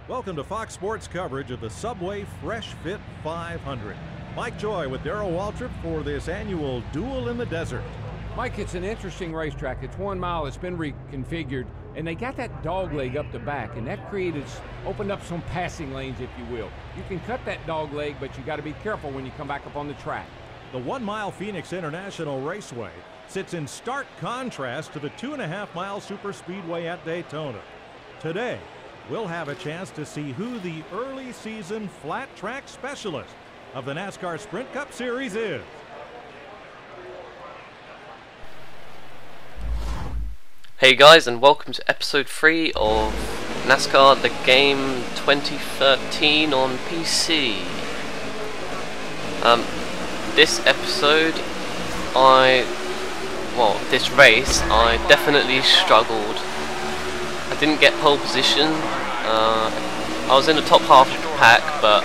Welcome to Fox Sports coverage of the Subway Fresh Fit 500. Mike Joy with Darrell Waltrip for this annual Duel in the Desert. Mike, it's an interesting racetrack. It's 1 mile. It's been reconfigured, and they got that dog leg up the back, and that opened up some passing lanes, if you will. You can cut that dog leg, but you got to be careful when you come back up on the track. The 1 mile Phoenix International Raceway sits in stark contrast to the 2.5 mile superspeedway at Daytona. Today, we'll have a chance to see who the early season flat track specialist of the NASCAR Sprint Cup Series is. Hey guys, and welcome to episode 3 of NASCAR The Game 2013 on PC. This episode, this race, I definitely struggled. I didn't get pole position. I was in the top half of the pack, but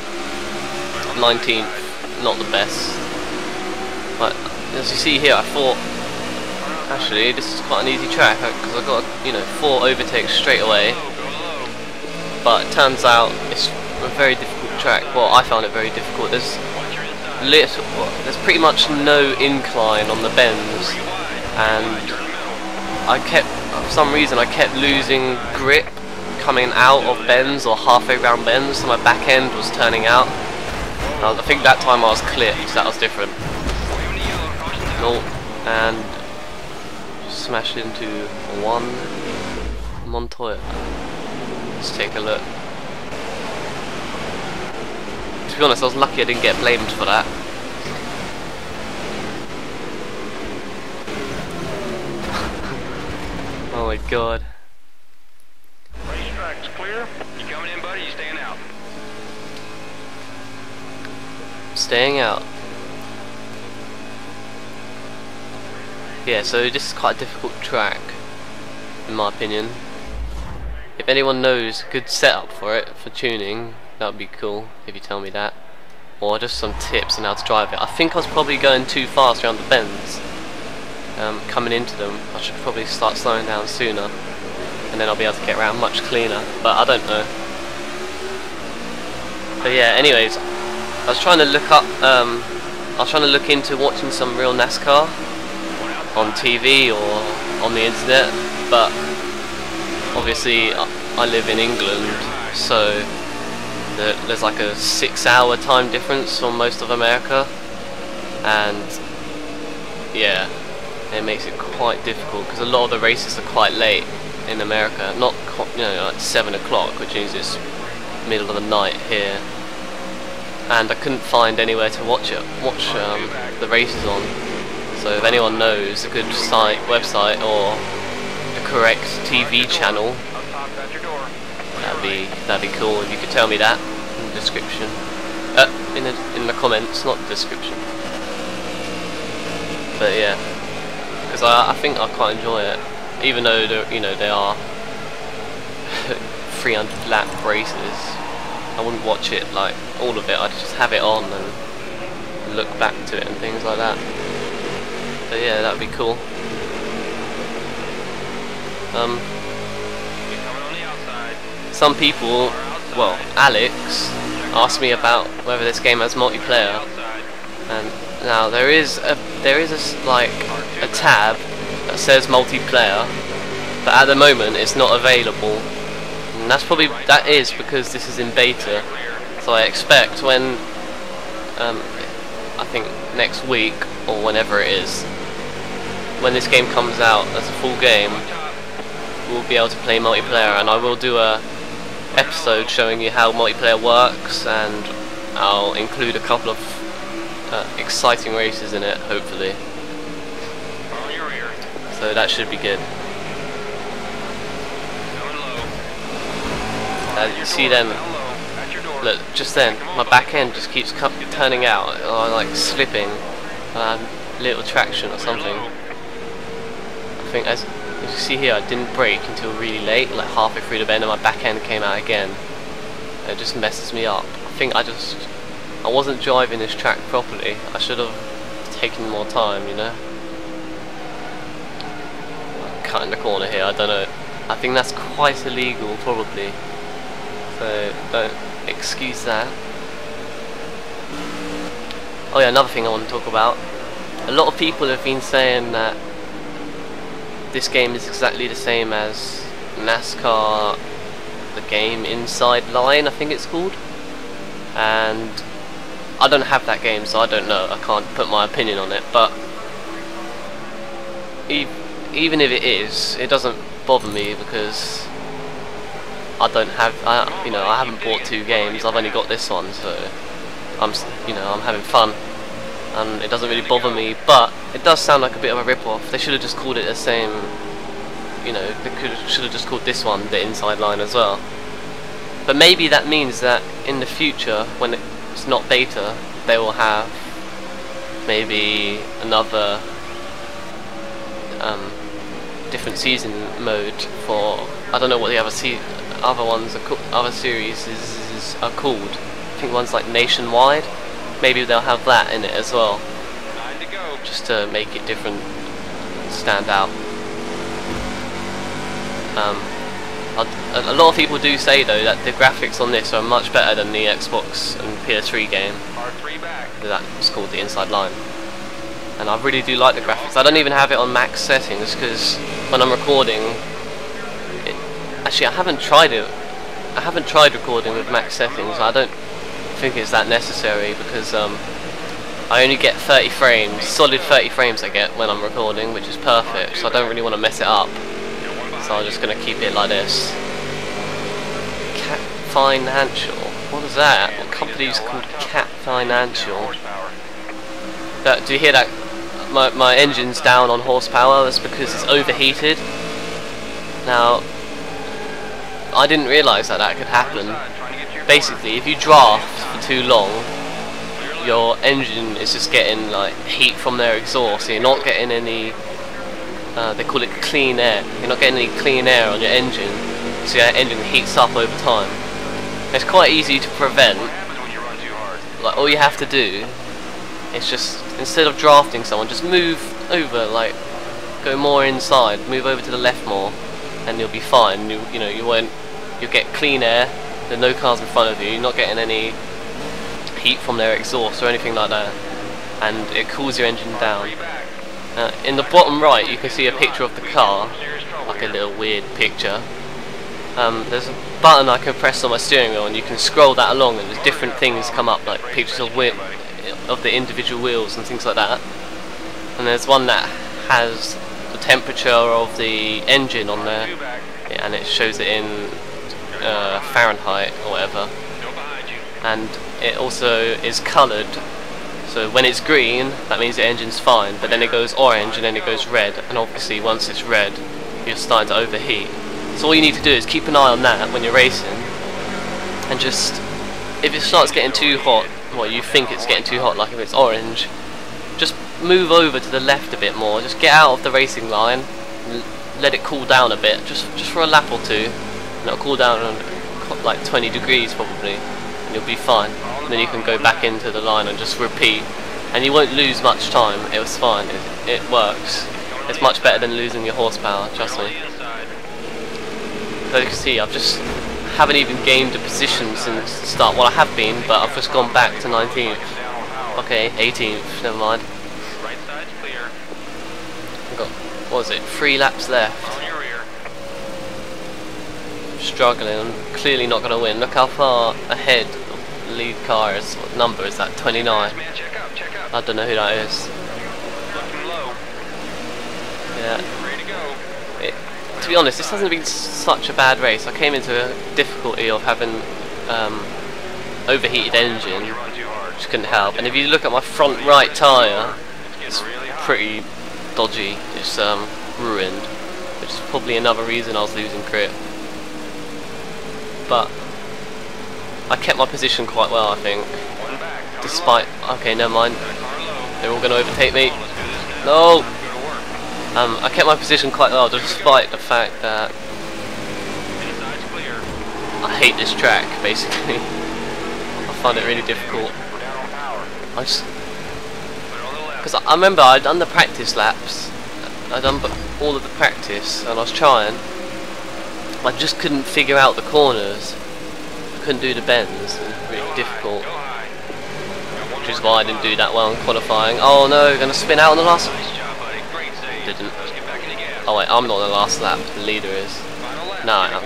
19th, not the best. But as you see here, I thought, actually, this is quite an easy track because I got, 4 overtakes straight away. But it turns out it's a very difficult track. Well, I found it very difficult. There's pretty much no incline on the bends, and for some reason I kept losing grip coming out of bends or halfway round bends, so my back end was turning out. I think that time I was clipped, so that was different. And smashed into one Montoya. Let's take a look. To be honest, I was lucky I didn't get blamed for that. Oh my god. Racetrack's clear. You coming in, buddy? You staying out? Staying out. Yeah, so this is quite a difficult track, in my opinion. If anyone knows a good setup for it, for tuning, that would be cool if you tell me that. Or just some tips on how to drive it. I think I was probably going too fast around the bends. Coming into them, I should probably start slowing down sooner, and then I'll be able to get around much cleaner, but I don't know. But yeah, anyways, I was trying to look up, into watching some real NASCAR on TV or on the internet, but obviously I live in England, so there's like a 6-hour time difference from most of America, and yeah, it makes it quite difficult because a lot of the races are quite late in America, not like 7 o'clock, which means it's middle of the night here, and I couldn't find anywhere to watch the races on. So if anyone knows a good website or the correct TV channel, that'd be cool if you could tell me that in the description, in the comments, not the description. But yeah, because I think I quite enjoy it, even though they are 300 lap races. I wouldn't watch it like all of it. I'd just have it on and look back to it and things like that. But yeah, that would be cool. Some people, well, Alex asked me about whether this game has multiplayer, and now there is a tab that says multiplayer, but at the moment it's not available, and that is because this is in beta. So I expect when I think next week or whenever it is, when this game comes out as a full game, we'll be able to play multiplayer, and I will do a episode showing you how multiplayer works, and I'll include a couple of exciting races in it, hopefully. So that should be good. You see them, look, just then my back end just keeps turning out, or like slipping, little traction or something. I think as you see here, I didn't brake until really late, like halfway through the bend, and my back end came out again. It just messes me up. I think I wasn't driving this track properly. I should have taken more time, Cutting the corner here, I don't know. I think that's quite illegal, probably. so don't excuse that. Oh yeah, another thing I want to talk about. A lot of people have been saying that this game is exactly the same as Nascar, the game Inside Line, I think it's called. And I don't have that game, so I don't know. I can't put my opinion on it. But even if it is, it doesn't bother me because I don't have, you know, I haven't bought 2 games. I've only got this one, so I'm having fun, and it doesn't really bother me. But it does sound like a bit of a rip-off. They should have just called it the same. You know, they should have just called this one the Inside Line as well. But maybe that means that in the future, when it's not beta, they will have maybe another different season mode for, I don't know what the other ones are other series are called. I think one's like Nationwide. Maybe they'll have that in it as well, just to make it different, stand out. A lot of people do say though that the graphics on this are much better than the Xbox and PS3 game. That's called the Inside Line, and I really do like the graphics. I don't even have it on max settings because when I'm recording, actually I haven't tried it. I haven't tried recording with max settings. I don't think it's that necessary because I only get 30 frames, solid 30 frames I get when I'm recording, which is perfect. So I don't really want to mess it up. So I'm just going to keep it like this. Cat Financial. What is that? What company is called Cat Financial? Do you hear that? My engine's down on horsepower. That's because it's overheated. Now, I didn't realise that could happen. Basically, if you draft for too long, your engine is just getting like heat from their exhaust. So you're not getting any. They call it clean air. You're not getting any clean air on your engine, so your engine heats up over time. It's quite easy to prevent. Like all you have to do is just, instead of drafting someone, just move over, like go more inside, move over to the left more, and you'll be fine. You'll get clean air. There are no cars in front of you. You're not getting any heat from their exhaust or anything like that, and it cools your engine down. In the bottom right you can see a picture of the car, like a little weird picture. There's a button I can press on my steering wheel and you can scroll that along, and there's different things come up, like pictures of the individual wheels and things like that. And there's one that has the temperature of the engine on there, and it shows it in Fahrenheit or whatever. And it also is coloured. So when it's green, that means the engine's fine, but then it goes orange and then it goes red, and obviously once it's red, you're starting to overheat. So all you need to do is keep an eye on that when you're racing, and just, if it starts getting too hot, well, you think it's getting too hot, like if it's orange, just move over to the left a bit more, just get out of the racing line, let it cool down a bit, just for a lap or two, and it'll cool down on like 20 degrees probably, and you'll be fine. Then you can go back into the line and just repeat, and you won't lose much time. It was fine. It works. It's much better than losing your horsepower, trust me. As you can see, I just haven't even gained a position since the start. Well, I have been, but I've just gone back to 19th. Okay, 18th, never mind. I've got, what was it, 3 laps left. Struggling, I'm clearly not going to win. Look how far ahead the lead car is. What number is that? 29. I don't know who that is. Yeah. To be honest, this hasn't been such a bad race. I came into a difficulty of having overheated engine, which couldn't help. And if you look at my front right tyre, it's pretty dodgy. It's ruined, which is probably another reason I was losing grip. But I kept my position quite well, I think. Despite, okay, never mind. They're all going to overtake me. No. I kept my position quite well, despite the fact that I hate this track. Basically, I find it really difficult. Because I remember I'd done the practice laps. I'd done all of the practice, and I was trying. I just couldn't figure out the corners, couldn't do the bends. It was really difficult, which is why I didn't do that well in qualifying. Oh no, going to spin out on the last. Didn't. Oh wait, I'm not on the last lap. The leader is. No, I am.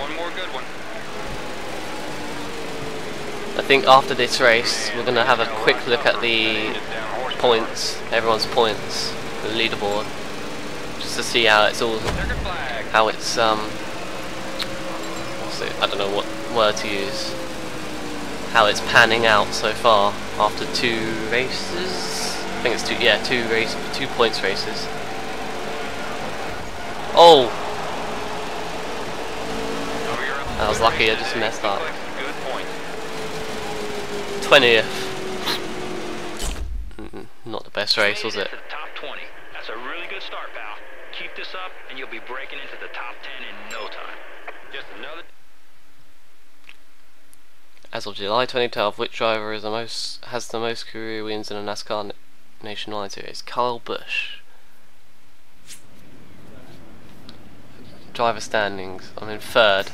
I think after this race, we're going to have a quick look at the points, everyone's points, the leaderboard, just to see how it's all, how it's I don't know what word to use, how it's panning out so far after 2 races. I think it's 2, yeah, 2 points races. Oh, I was lucky. I just messed up. 20th. Not the best race, was it? Top 20. That's a really good start, pal. Keep this up, and you'll be breaking into the top 10 in no time. Just another. As of July 2012, which driver has the most career wins in a NASCAR Nationwide Series? Kyle Busch. Driver standings. I'm in 3rd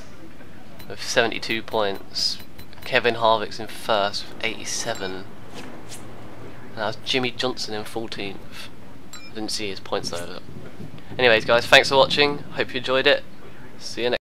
with 72 points. Kevin Harvick's in 1st with 87. And that was Jimmy Johnson in 14th. I didn't see his points though. Anyways guys, thanks for watching. Hope you enjoyed it. See you next time.